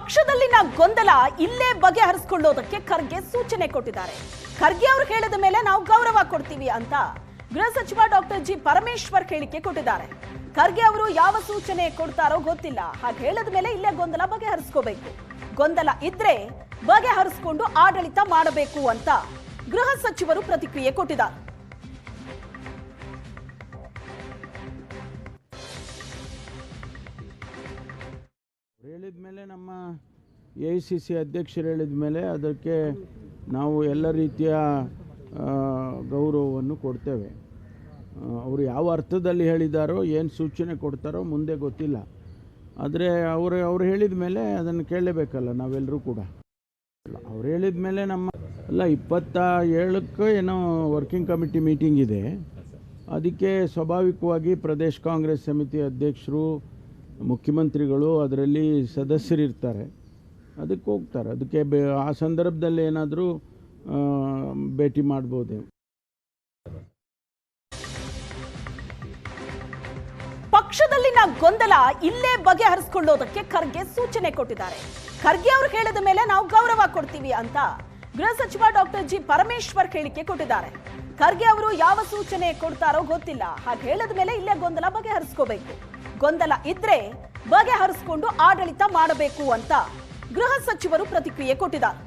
ಪಕ್ಷದಲ್ಲಿನ ಗೊಂದಲ ಇಲ್ಲೇ ಬಗೆಹರಿಸಿಕೊಳ್ಳೋದಕ್ಕೆ ಖರ್ಗೆ ಸೂಚನೆ ಕೊಟ್ಟಿದ್ದಾರೆ. ಖರ್ಗೆ ಅವರು ಹೇಳಿದ ಮೇಲೆ ನಾವು ಗೌರವ ಕೊಡ್ತೀವಿ ಅಂತ ಗೃಹ ಸಚಿವ ಡಾಕ್ಟರ್ ಜಿ ಪರಮೇಶ್ವರ್ ಹೇಳಿಕೆ ಕೊಟ್ಟಿದ್ದಾರೆ. ಖರ್ಗೆ ಅವರು ಯಾವ ಸೂಚನೆ ಕೊಡ್ತಾರೋ ಗೊತ್ತಿಲ್ಲ, ಹಾಗೆ ಹೇಳಿದ ಮೇಲೆ ಇಲ್ಲೇ ಗೊಂದಲ ಬಗೆಹರಿಸ್ಕೋಬೇಕು, ಗೊಂದಲ ಇದ್ರೆ ಬಗೆಹರಿಸಿಕೊಂಡು ಆಡಳಿತ ಮಾಡಬೇಕು ಅಂತ ಗೃಹ ಸಚಿವರು ಪ್ರತಿಕ್ರಿಯೆ ಕೊಟ್ಟಿದ್ದಾರೆ. ಹೇಳಿದ ಮೇಲೆ ನಮ್ಮ AICC ಅಧ್ಯಕ್ಷರು ಹೇಳಿದ ಮೇಲೆ ಅದಕ್ಕೆ ನಾವು ಎಲ್ಲ ರೀತಿಯ ಗೌರವವನ್ನು ಕೊಡ್ತೇವೆ. ಅವರು ಯಾವ ಅರ್ಥದಲ್ಲಿ ಹೇಳಿದಾರೋ ಏನು ಸೂಚನೆ ಕೊಡ್ತಾರೋ ಮುಂದೆ ಗೊತ್ತಿಲ್ಲ, ಆದರೆ ಅವರು ಹೇಳಿದ ಮೇಲೆ ಅದನ್ನು ಕೇಳಲೇಬೇಕಲ್ಲ ನಾವೆಲ್ಲರೂ ಕೂಡ. ಅವ್ರು ಹೇಳಿದ ಮೇಲೆ ನಮ್ಮ 27ಕ್ಕೆ ಏನೋ ವರ್ಕಿಂಗ್ ಕಮಿಟಿ ಮೀಟಿಂಗ್ ಇದೆ, ಅದಕ್ಕೆ ಸ್ವಾಭಾವಿಕವಾಗಿ ಪ್ರದೇಶ ಕಾಂಗ್ರೆಸ್ ಸಮಿತಿ ಅಧ್ಯಕ್ಷರು, ಮುಖ್ಯಮಂತ್ರಿಗಳು ಅದರಲ್ಲಿ ಸದಸ್ಯರಿರ್ತಾರೆ, ಅದಕ್ಕೆ ಹೋಗ್ತಾರೆ. ಅದಕ್ಕೆ ಆ ಸಂದರ್ಭದಲ್ಲಿ ಏನಾದರೂ ಭೇಟಿ ಮಾಡ್ಬೋದು. ಪಕ್ಷದಲ್ಲಿನ ಗೊಂದಲ ಇಲ್ಲೇ ಬಗೆಹರಿಸಿಕೊಳ್ಳೋದಕ್ಕೆ ಖರ್ಗೆ ಸೂಚನೆ ಕೊಟ್ಟಿದ್ದಾರೆ. ಖರ್ಗೆ ಅವರು ಹೇಳಿದ ಮೇಲೆ ನಾವು ಗೌರವ ಕೊಡ್ತೀವಿ ಅಂತ ಗೃಹ ಸಚಿವ ಡಾಕ್ಟರ್ ಜಿ ಪರಮೇಶ್ವರ್ ಹೇಳಿಕೆ ಕೊಟ್ಟಿದ್ದಾರೆ. ಖರ್ಗೆ ಅವರು ಯಾವ ಸೂಚನೆ ಕೊಡ್ತಾರೋ ಗೊತ್ತಿಲ್ಲ, ಹಾಗೆ ಹೇಳಿದ ಮೇಲೆ ಇಲ್ಲೇ ಗೊಂದಲ ಬಗೆಹರಿಸ್ಕೋಬೇಕು, ಗೊಂದಲ ಇದ್ರೆ ಬಗೆಹರಿಸಿಕೊಂಡು ಆಡಳಿತ ಮಾಡಬೇಕು ಅಂತ ಗೃಹ ಸಚಿವರು ಪ್ರತಿಕ್ರಿಯೆ ಕೊಟ್ಟಿದ್ದಾರೆ.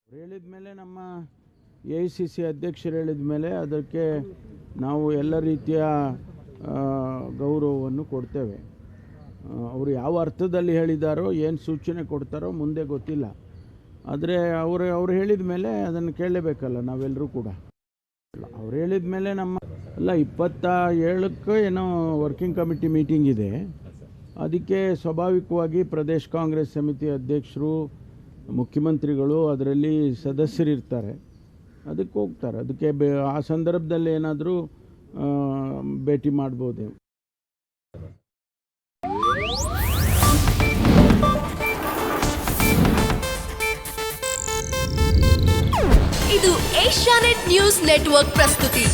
ಹೇಳಿದ ಮೇಲೆ ನಮ್ಮ AICC ಅಧ್ಯಕ್ಷರು ಹೇಳಿದ ಮೇಲೆ ಅದಕ್ಕೆ ನಾವು ಎಲ್ಲ ರೀತಿಯ ಗೌರವವನ್ನು ಕೊಡ್ತೇವೆ. ಅವರು ಯಾವ ಅರ್ಥದಲ್ಲಿ ಹೇಳಿದಾರೋ ಏನು ಸೂಚನೆ ಕೊಡ್ತಾರೋ ಮುಂದೆ ಗೊತ್ತಿಲ್ಲ, ಆದರೆ ಅವರು ಹೇಳಿದ ಮೇಲೆ ಅದನ್ನು ಕೇಳಲೇಬೇಕಲ್ಲ ನಾವೆಲ್ಲರೂ ಕೂಡ. ಅವ್ರು ಹೇಳಿದ ಮೇಲೆ ನಮ್ಮ 27ಕ್ಕೆ ಏನೋ ವರ್ಕಿಂಗ್ ಕಮಿಟಿ ಮೀಟಿಂಗ್ ಇದೆ, ಅದಕ್ಕೆ ಸ್ವಾಭಾವಿಕವಾಗಿ ಪ್ರದೇಶ ಕಾಂಗ್ರೆಸ್ ಸಮಿತಿ ಅಧ್ಯಕ್ಷರು, ಮುಖ್ಯಮಂತ್ರಿಗಳು ಅದರಲ್ಲಿ ಸದಸ್ಯರಿರ್ತಾರೆ, ಅದಕ್ಕೆ ಹೋಗ್ತಾರೆ. ಅದಕ್ಕೆ ಆ ಸಂದರ್ಭದಲ್ಲಿ ಏನಾದರೂ ಭೇಟಿ ಮಾಡ್ಬೋದು. ಇದು ಏಷ್ಯಾನೆಟ್ ನ್ಯೂಸ್ ನೆಟ್ವರ್ಕ್ ಪ್ರಸ್ತುತಿ.